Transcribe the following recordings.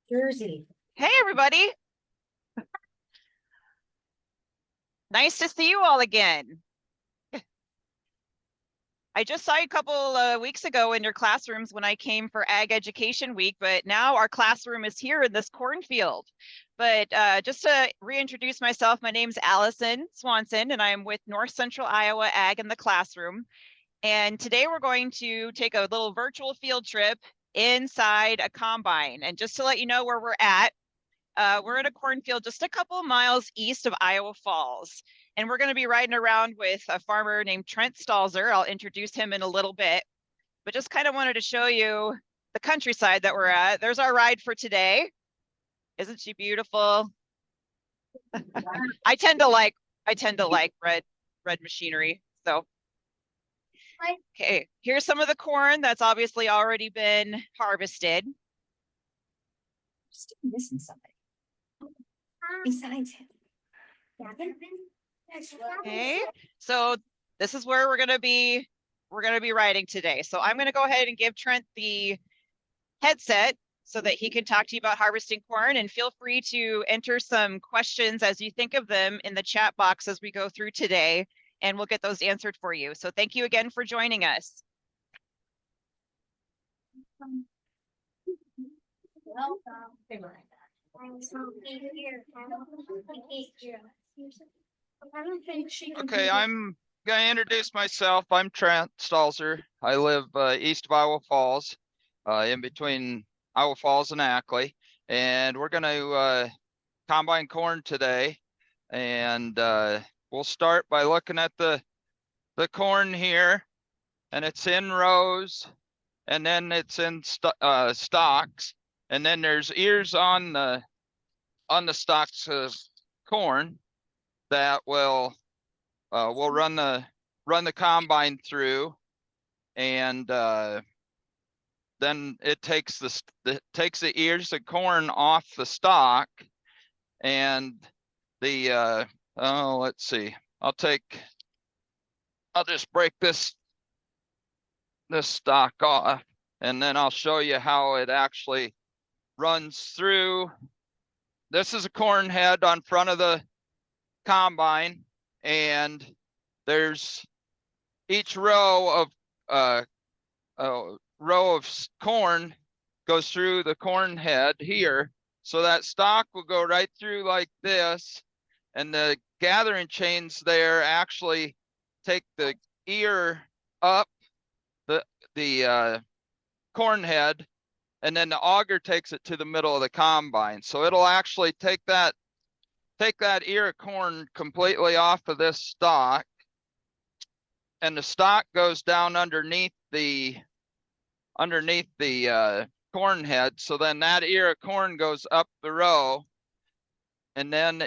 Jersey. Hey, everybody. Nice to see you all again. I just saw you a couple weeks ago in your classrooms when I came for Ag Education Week, but now our classroom is here in this cornfield. But just to reintroduce myself, my name's Allison Swanson, and I'm with North Central Iowa Ag in the Classroom. And today we're going to take a little virtual field trip inside a combine. And just to let you know where we're at a cornfield just a couple of miles east of Iowa Falls. And we're going to be riding around with a farmer named Trent Stalzer. I'll introduce him in a little bit, but just kind of wanted to show you the countryside that we're at. There's our ride for today. Isn't she beautiful? I tend to like red machinery. So okay, here's some of the corn that's obviously already been harvested. Still missing somebody besides him. Okay, so this is where we're gonna be riding today. So I'm gonna go ahead and give Trent the headset so that he can talk to you about harvesting corn, and feel free to enter some questions as you think of them in the chat box as we go through today, and we'll get those answered for you. So thank you again for joining us. Okay, I'm going to introduce myself. I'm Trent Stalzer. I live east of Iowa Falls, in between Iowa Falls and Ackley. And we're going to combine corn today. And we'll start by looking at the corn here. And it's in rows, and then it's in stalks. And then there's ears on the stalks of corn that we'll run the combine through, and then it takes the ears of corn off the stalk, and the let's see, I'll just break this stalk off, and then I'll show you how it actually runs through. This is a corn head on front of the combine, and there's each row of corn goes through the corn head here. So that stalk will go right through like this, and the gathering chains there actually take the ear up the corn head, and then the auger takes it to the middle of the combine. So it'll actually take that ear of corn completely off of this stalk, and the stalk goes down underneath the corn head. So then that ear of corn goes up the row, and then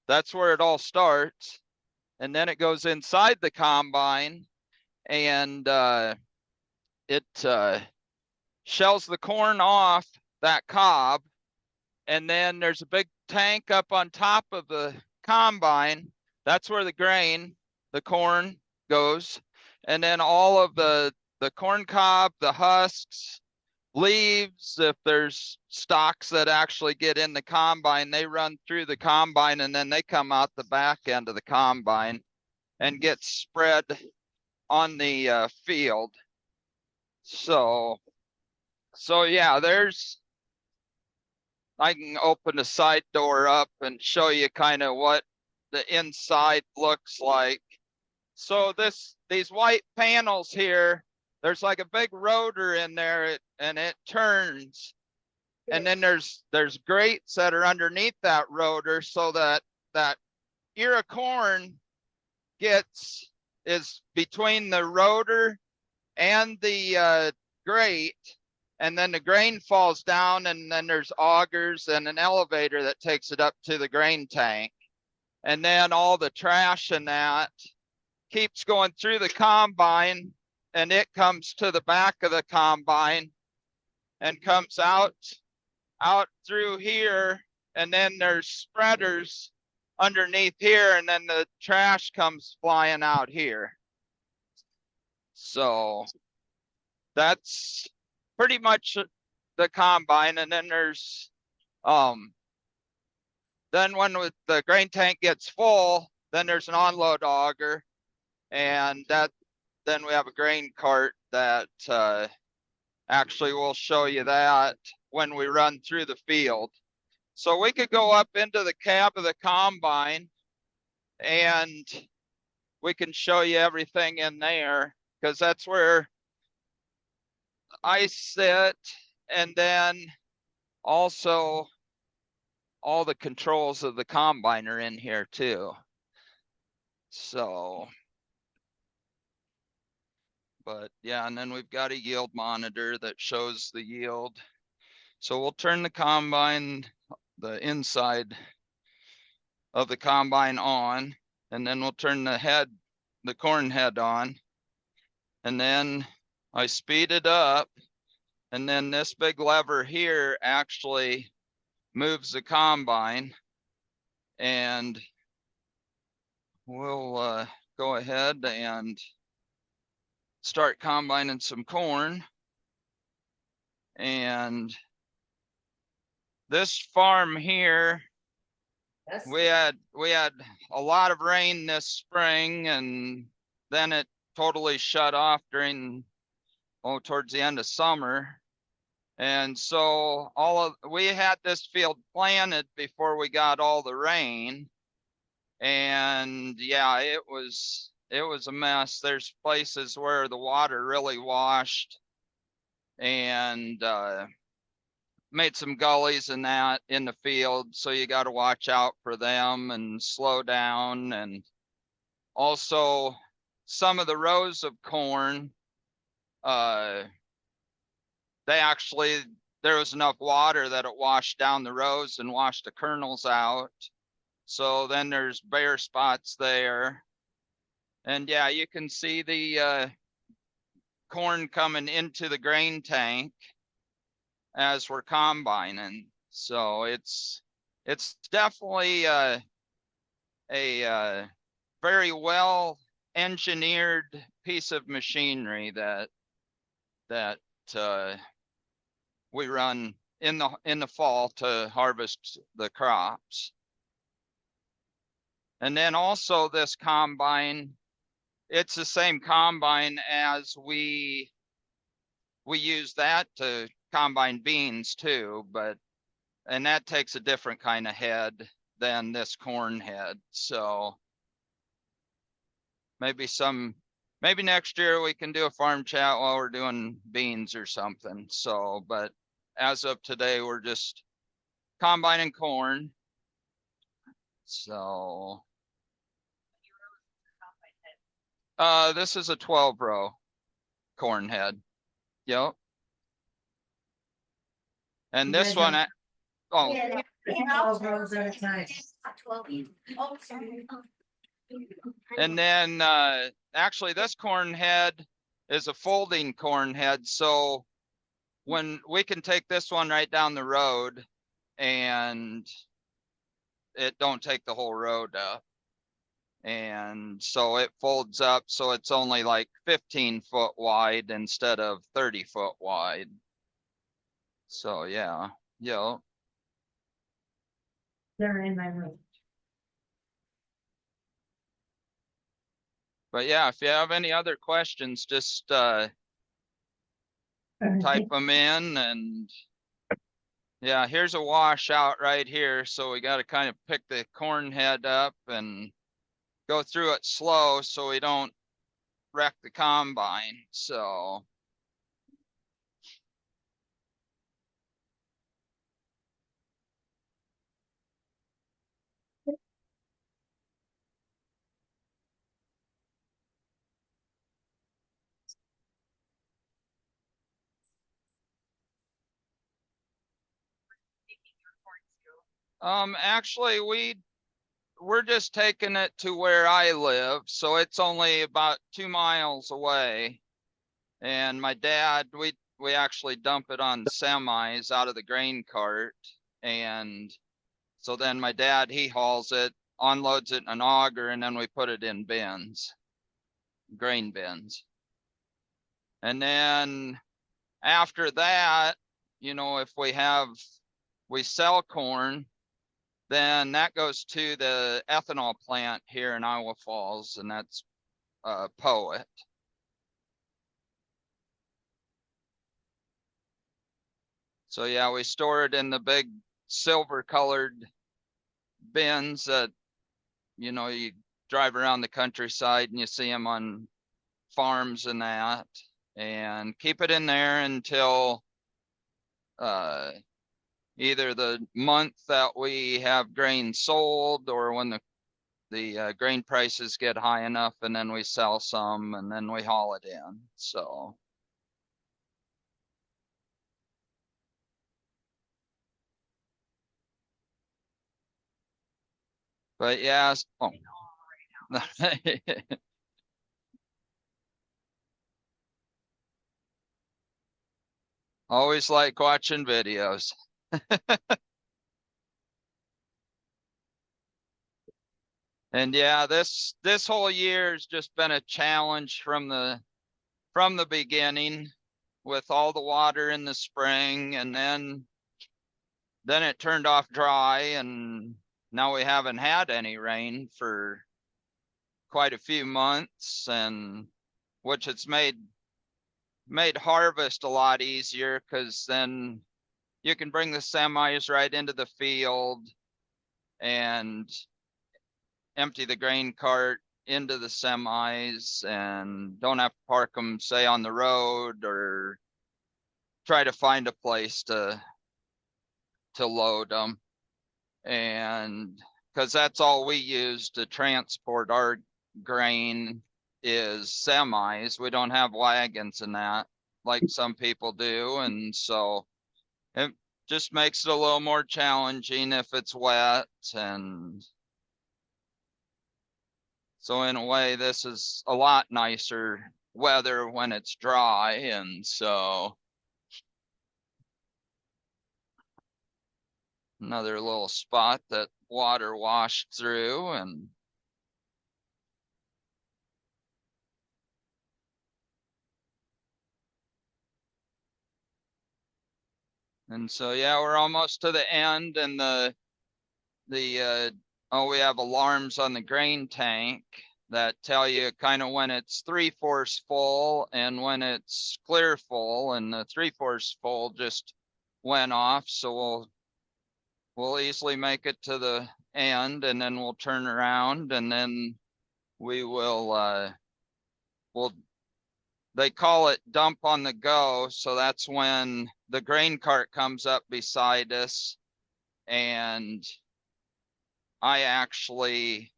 that's where it all starts. And then it goes inside the combine, and it shells the corn off that cob. And then there's a big tank up on top of the combine. That's where the corn goes. And then all of the corn cob, the husks, leaves, if there's stalks that actually get in the combine, they run through the combine, and then they come out the back end of the combine and get spread on the field. So yeah, I can open the side door up and show you kind of what the inside looks like. So these white panels here, there's like a big rotor in there, and it turns. And then there's grates that are underneath that rotor, so that ear of corn is between the rotor and the grate. And then the grain falls down, and then there's augers and an elevator that takes it up to the grain tank. And then all the trash and that keeps going through the combine, and it comes to the back of the combine and comes out through here. And then there's spreaders underneath here, and then the trash comes flying out here. So that's pretty much the combine. And then there's Then when the grain tank gets full, then there's an onload auger, and then we have a grain cart that actually we'll show you that when we run through the field. So we could go up into the cab of the combine and we can show you everything in there, because that's where I sit, and then also all the controls of the combine are in here too. So, but yeah, and then we've got a yield monitor that shows the yield. So we'll turn the combine, the inside of the combine on, and then we'll turn the corn head on, and then I speed it up, and then this big lever here actually moves the combine, and we'll go ahead and start combining some corn. And this farm here, we had a lot of rain this spring, and then it totally shut off towards the end of summer. And so we had this field planted before we got all the rain. And yeah, it was a mess. There's places where the water really washed and made some gullies and that in the field. So you got to watch out for them and slow down. And also some of the rows of corn, there was enough water that it washed down the rows and washed the kernels out. So then there's bare spots there. And yeah, you can see the corn coming into the grain tank as we're combining. So it's definitely a very well engineered piece of machinery that we run in the fall to harvest the crops. And then also this combine, it's the same combine as we use that to combine beans too, and that takes a different kind of head than this corn head. So maybe next year we can do a farm chat while we're doing beans or something. So, but as of today, we're just combining corn. So this is a 12 row corn head. Yep. And this one, and then actually this corn head is a folding corn head. So when we can take this one right down the road and it don't take the whole road up. And so it folds up, so it's only like 15 foot wide instead of 30 foot wide. So yeah, They're in my room. But yeah, if you have any other questions, just type them in. And yeah, here's a washout right here. So we got to kind of pick the corn head up and go through it slow so we don't wreck the combine. So actually we're just taking it to where I live, so it's only about 2 miles away. And my dad, we actually dump it on semis out of the grain cart, and so then my dad, he hauls it, unloads it in an auger, and then we put it in bins, grain bins. And then after that, you know, if we we sell corn, then that goes to the ethanol plant here in Iowa Falls, and that's Poet. So yeah, we store it in the big silver colored bins that, you know, you drive around the countryside and you see them on farms and that, and keep it in there until either the month that we have grain sold, or when the grain prices get high enough, and then we sell some and then we haul it in. So but yes, oh. Always like watching videos. And yeah, this whole year has just been a challenge from the beginning, with all the water in the spring, and then it turned off dry, and now we haven't had any rain for quite a few months, and which it's made harvest a lot easier, because then you can bring the semis right into the field and empty the grain cart into the semis, and don't have to park them, say, on the road, or try to find a place to load them. And because that's all we use to transport our grain is semis. We don't have wagons and that like some people do, and so it just makes it a little more challenging if it's wet. And so in a way, this is a lot nicer weather when it's dry. And so another little spot that water washed through, and so yeah, we're almost to the end, and oh, we have alarms on the grain tank that tell you kind of when it's 3/4 full and when it's clear full, and the 3/4 full just went off. So we'll easily make it to the end, and then we'll turn around, and then we will they call it dump on the go. So that's when the grain cart comes up beside us, and I actually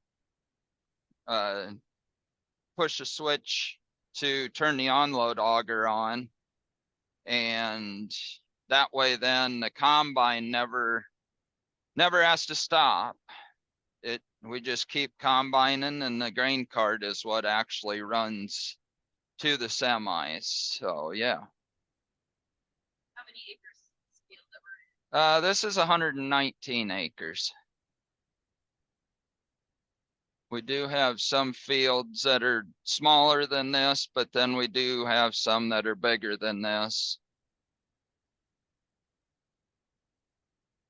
push a switch to turn the onload auger on, and that way then the combine never has to stop. We just keep combining, and the grain cart is what actually runs to the semis. So yeah. How many acres is this field that we're in? This is 119 acres. We do have some fields that are smaller than this, but then we do have some that are bigger than this.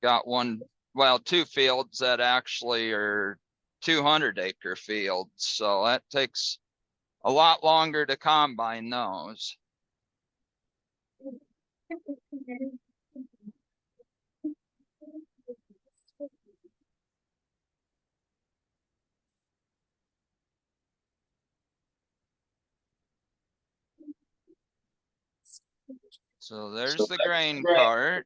Got two fields that actually are 200-acre fields. So that takes a lot longer to combine those. So there's the grain cart.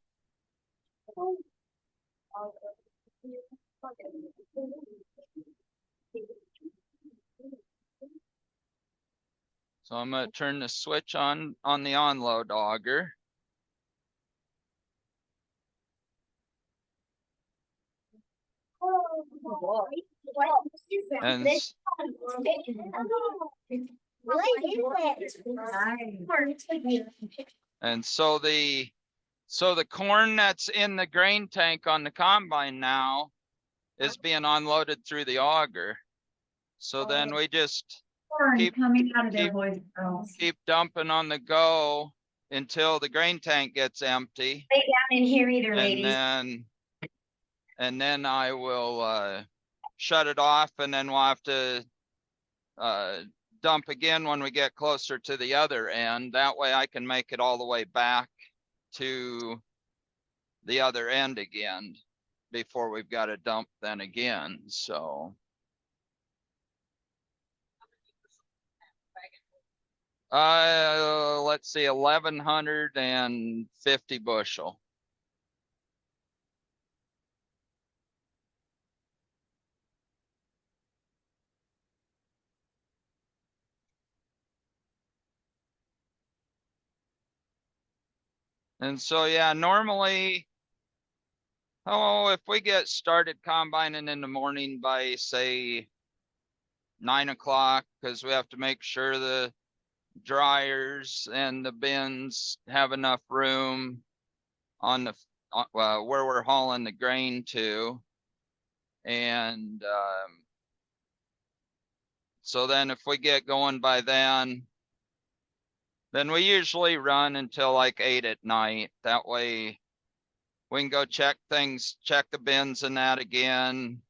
So I'm going to turn the switch on the onload auger. And so the corn that's in the grain tank on the combine now is being unloaded through the auger. So then we just keep dumping on the go until the grain tank gets empty. Lay down in here either, And ladies. then I will shut it off, and then we'll have to dump again when we get closer to the other end. That way I can make it all the way back to the other end again before we've got to dump then again. So let's see, 1,150 bushel. And so, yeah, normally, if we get started combining in the morning by, say, 9 o'clock, because we have to make sure the dryers and the bins have enough room on the where we're hauling the grain to. And so then if we get going by then we usually run until like 8 at night. That way we can go check things, check the bins and that again.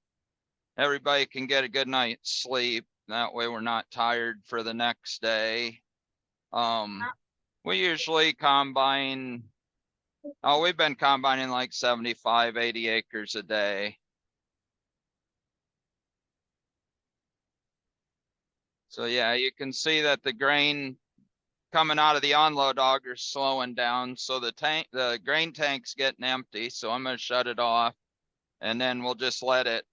Everybody can get a good night's sleep. That way we're not tired for the next day. We usually combine, we've been combining like 75, 80 acres a day. So yeah, you can see that the grain coming out of the unload auger is slowing down. So the grain tank's getting empty. So I'm going to shut it off, and then we'll just let it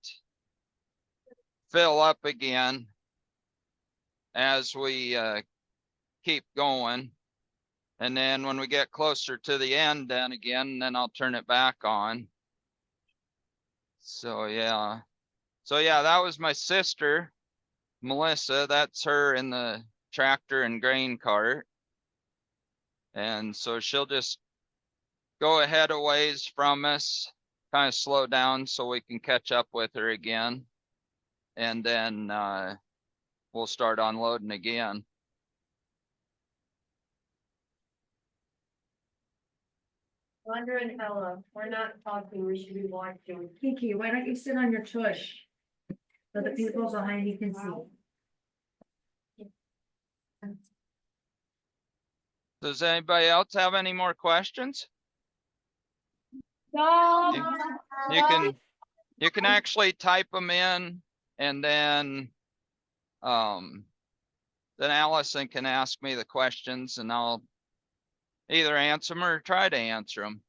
fill up again as we keep going. And then when we get closer to the end, then I'll turn it back on. So yeah, that was my sister, Melissa. That's her in the tractor and grain cart. And so she'll just go ahead a ways from us, kind of slow down so we can catch up with her again. And then we'll start unloading again. Wonder and Ella, we're not talking, we should be watching. Kiki, why don't you sit on your tush? So the people behind you can see. Does anybody else have any more questions? No. You can actually type them in, and then Allison can ask me the questions, and I'll either answer them or try to answer them.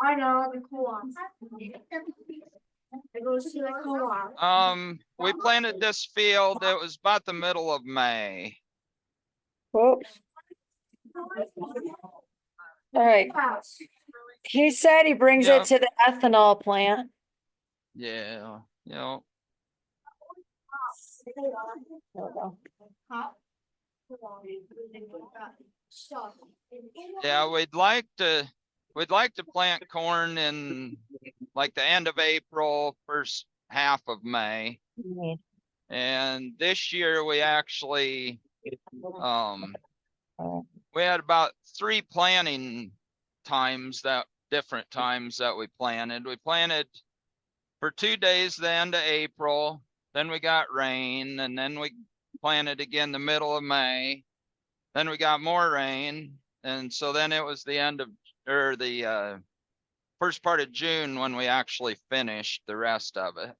I know, the co-op. I go see the co-op. We planted this field, it was about the middle of May. Whoops. All right. He said he brings Yeah. it to the ethanol plant. Yeah, you know, yeah, we'd like to plant corn in like the end of April, first half of May. And this year we actually we had about 3 planting times, different times that we planted. We planted for 2 days the end of April, then we got rain, and then we planted again the middle of May, then we got more rain, and so then it was the end of, or the first part of June when we actually finished the rest of it.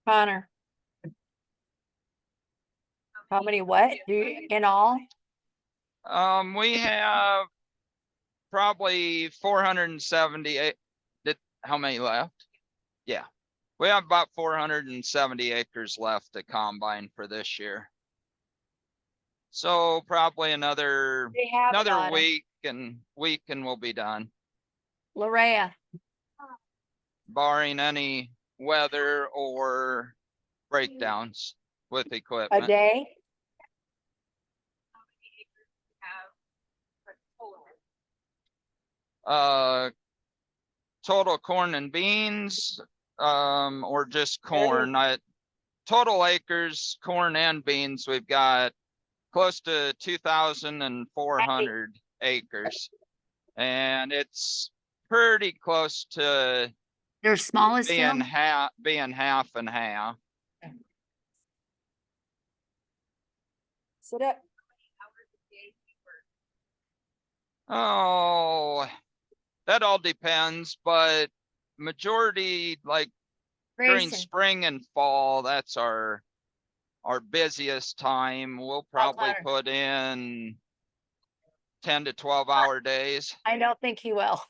Connor. How many what do you, in all? We have probably 478. How many left? Yeah, we have about 470 acres left to combine for this year. So probably another They have another week and we'll be done, Larea. barring any weather or breakdowns with A equipment. day? Total corn and beans, or just corn. total acres, corn and beans, we've got close to 2,400 acres. And it's pretty close to They're smallest being still? half and half. Sit up. Oh, that all depends, but majority like during Grayson. spring and fall, that's our busiest time. We'll probably louder. put in 10 to 12-hour days. I don't think he will.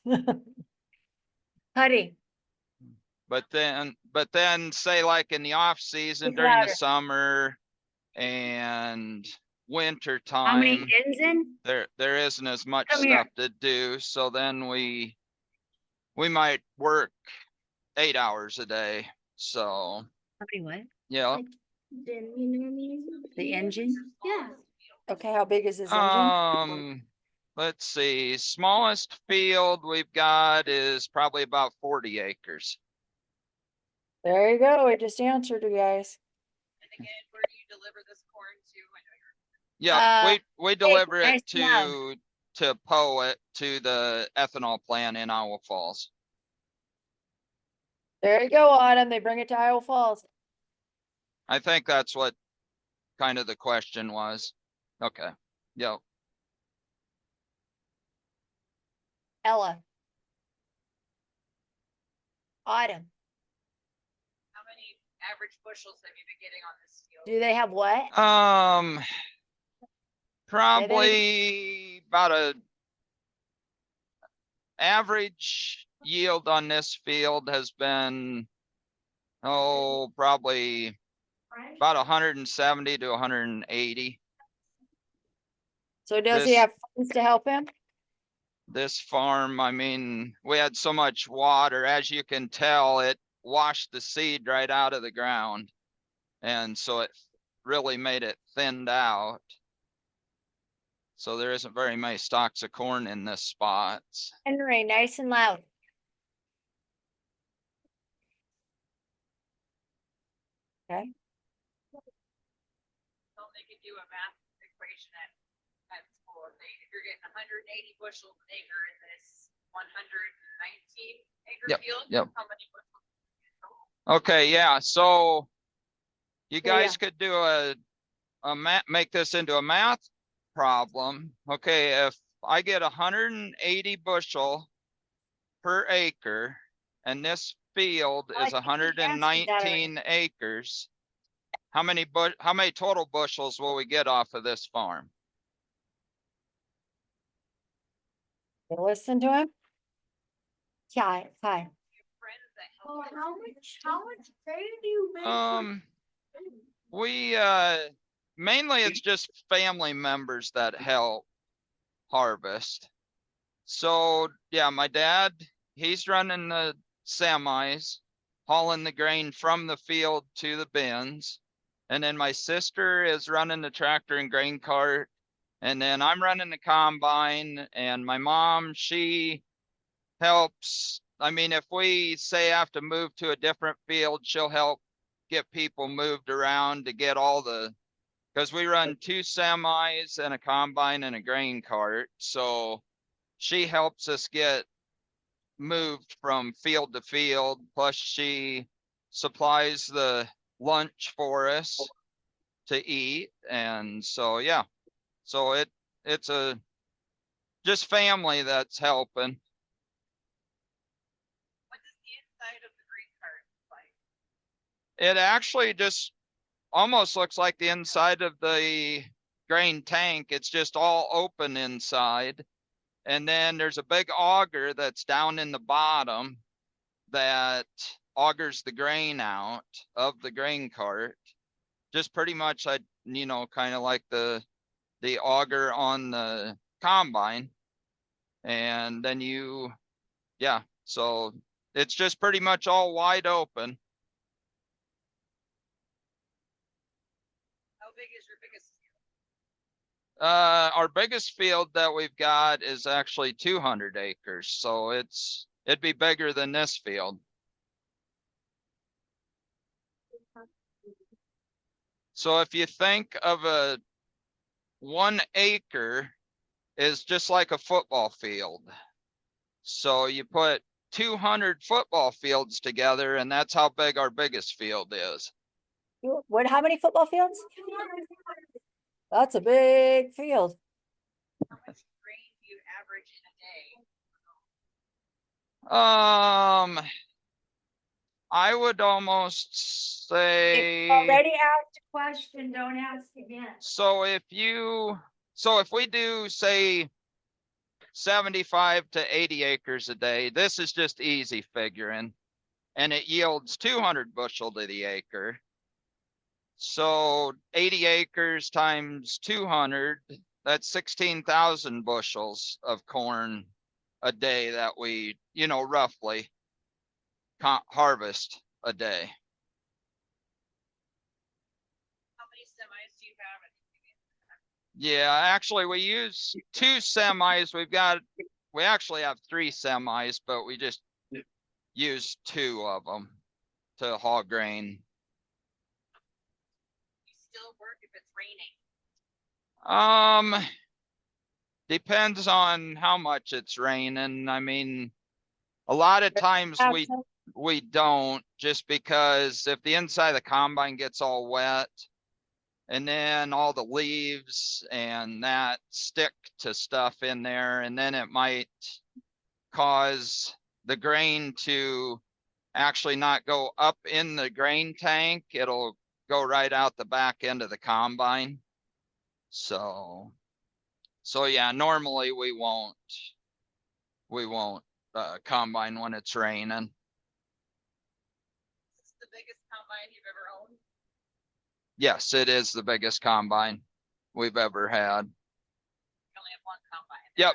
Huddy, But then say like in the off season Speak during the louder. summer and winter how many time, ends in? there isn't as much Come here. stuff to do. So then we might work 8 hours a day. So How many what? yeah. Then, you know what I mean? The engine? Yeah. Okay, how big is his engine? Let's see, smallest field we've got is probably about 40 acres. There you go. It just answered you guys. And again, where do you deliver this corn to? I know you're Yeah, we deliver nice it job. to Poet, to the ethanol plant in Iowa Falls. There you go, Autumn. They bring it to Iowa Falls. I think that's what kind of the question was. Okay, yep. Ella. Autumn. how many average bushels have you been getting on this field? Do they have what? Probably about a average yield on this field has been, probably about 170 to 180. So does he This- have friends to help him? This farm, I mean, we had so much water, as you can tell, it washed the seed right out of the ground. And so it really made it thinned out. So there isn't very many stalks of corn in this spot. Henry, nice and loud. Okay. So they could do a math equation at school. If you're getting 180 bushels an acre in this 119 acre Yep, field, yep. how many bushels? Okay, yeah, so you Yeah, guys could do a make this into a math problem. Okay, if I get 180 bushel per acre and this field I is think he answered that already. 119 acres, how many total bushels will we get off of this farm? You listen to him? Yeah, hi. Friends that Oh, help. how much pay do you make? We mainly it's just family members that help harvest. So yeah, my dad, he's running the semis, hauling the grain from the field to the bins. And then my sister is running the tractor and grain cart. And then I'm running the combine, and my mom, she helps. I mean, if we say have to move to a different field, she'll help get people moved around to get all the, because we run 2 semis and a combine and a grain cart. So she helps us get moved from field to field. Plus she supplies the lunch for us to eat. And so, yeah, so it's just family that's helping. What does the inside of the green cart look like? It actually just almost looks like the inside of the grain tank. It's just all open inside. And then there's a big auger that's down in the bottom that augers the grain out of the grain cart. Just pretty much, kind of like the auger on the combine. And then so it's just pretty much all wide open. How big is your biggest field? Our biggest field that we've got is actually 200 acres. So it'd be bigger than this field. So if you think of 1 acre is just like a football field. So you put 200 football fields together, and that's how big our biggest field is. What, how many football fields? That's a big field. How much grain do you average in a day? I would almost say, Already asked a question, don't ask again. so if we do say 75 to 80 acres a day, this is just easy figuring, and it yields 200 bushel to the acre. So 80 acres times 200, that's 16,000 bushels of corn a day that we, roughly harvest a day. How many semis do you have? Yeah, actually we use 2 semis. We actually have 3 semis, but we just use 2 of them to haul grain. You still work if it's raining. Depends on how much it's raining. I mean, a lot of times we don't, just because if the inside of the combine gets all wet, and then all the leaves and that stick to stuff in there, and then it might cause the grain to actually not go up in the grain tank. It'll go right out the back end of the combine. So yeah, normally we won't combine when it's raining. This is the biggest combine you've ever owned? Yes, it is the biggest combine we've ever had. You only have one combine.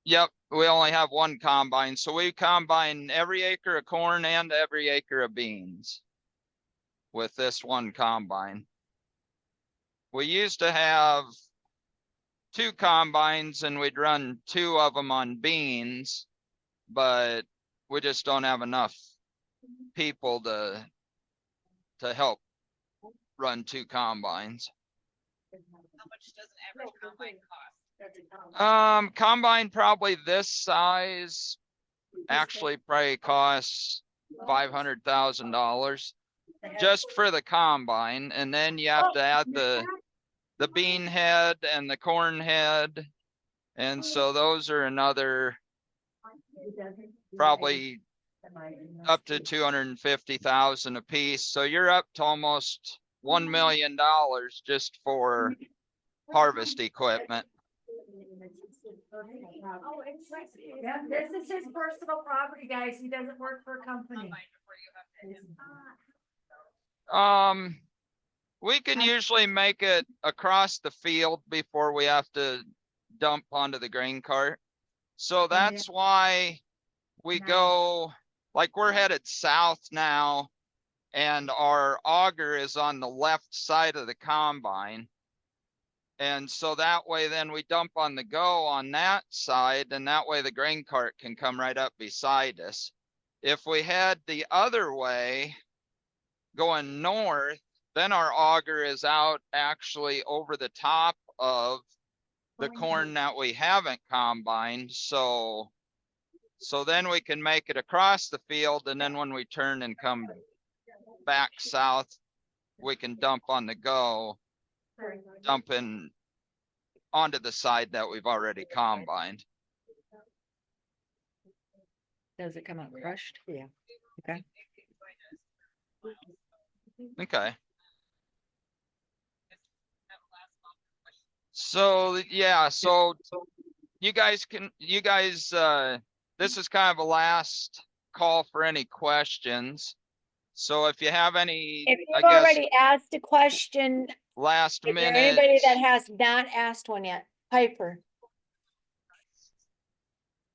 Yep, we only have 1 combine, so we combine every acre of corn and every acre of beans with this 1 combine. We used to have 2 combines, and we'd run 2 of them on beans, but we just don't have enough people to help run 2 combines. How much does an average combine cost? Combine probably this size actually probably costs $500,000 just for the combine, and then you have to add the bean head and the corn head, and so those are another probably up to 250,000 a piece. So you're up to almost $1 million just for harvest equipment. Yeah, this is his personal property, guys. He doesn't work for a company. Combine before you have to hit. We can usually make it across the field before we have to dump onto the grain cart. So that's why we go, like, we're headed south now, and our auger is on the left side of the combine. And so that way then we dump on the go on that side, and that way the grain cart can come right up beside us. If we head the other way, going north, then our auger is out actually over the top of the corn that we haven't combined. So then we can make it across the field, and then when we turn and come back south, we can dump on the go, dumping onto the side that we've already combined. Does it come out crushed? Yeah. Okay. Okay. So yeah, so you guys, this is kind of a last call for any questions. So if you have any, If I you've guess, already asked a question, last is there minute. anybody that has not asked one yet? Piper.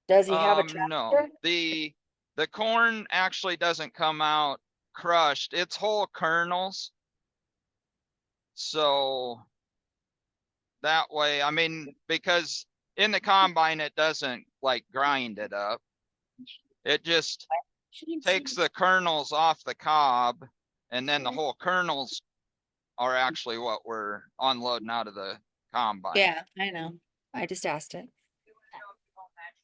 Does he have a No, tractor? the corn actually doesn't come out crushed. It's whole kernels. So that way, I mean, because in the combine, it doesn't like grind it up. It just takes the kernels off the cob, and then the whole kernels are actually what we're unloading out of the combine. Yeah, I know. I just asked it.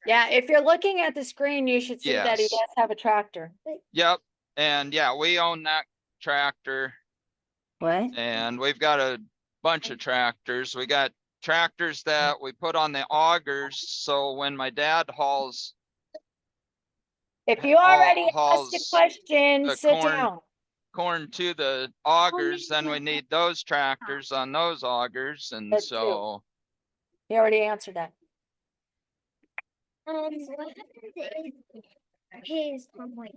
Yeah, if you're looking at the screen, you should see that he Yes. does have a tractor. Yep, and yeah, we own that tractor, What? and we've got a bunch of tractors. We got tractors that we put on the augers, so when my dad hauls If you already asked a hauls question, the sit corn- down. corn to the augers, then we need those tractors on those augers, and That's so He already answered that. What his point.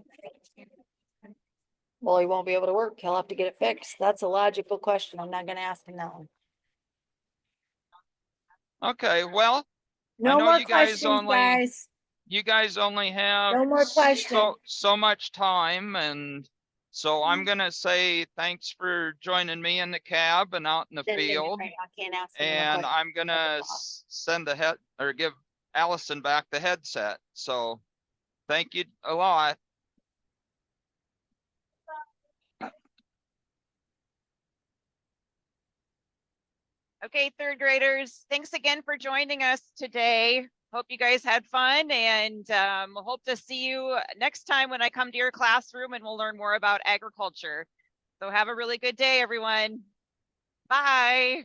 Well, he won't be able to work. He'll have to get it fixed. That's a logical question. I'm not gonna ask him that one. okay, well, No know more you guys questions, only- guys. you guys only have No more questions. so much time, and so I'm gonna say thanks for joining me in the cab and out in the Then they- field. I can't ask him no And questions. I'm gonna send the head or give Allison back the headset. So thank you a lot. Okay, third graders, thanks again for joining us today. Hope you guys had fun, and we'll hope to see you next time when I come to your classroom and we'll learn more about agriculture. So have a really good day, everyone. Bye.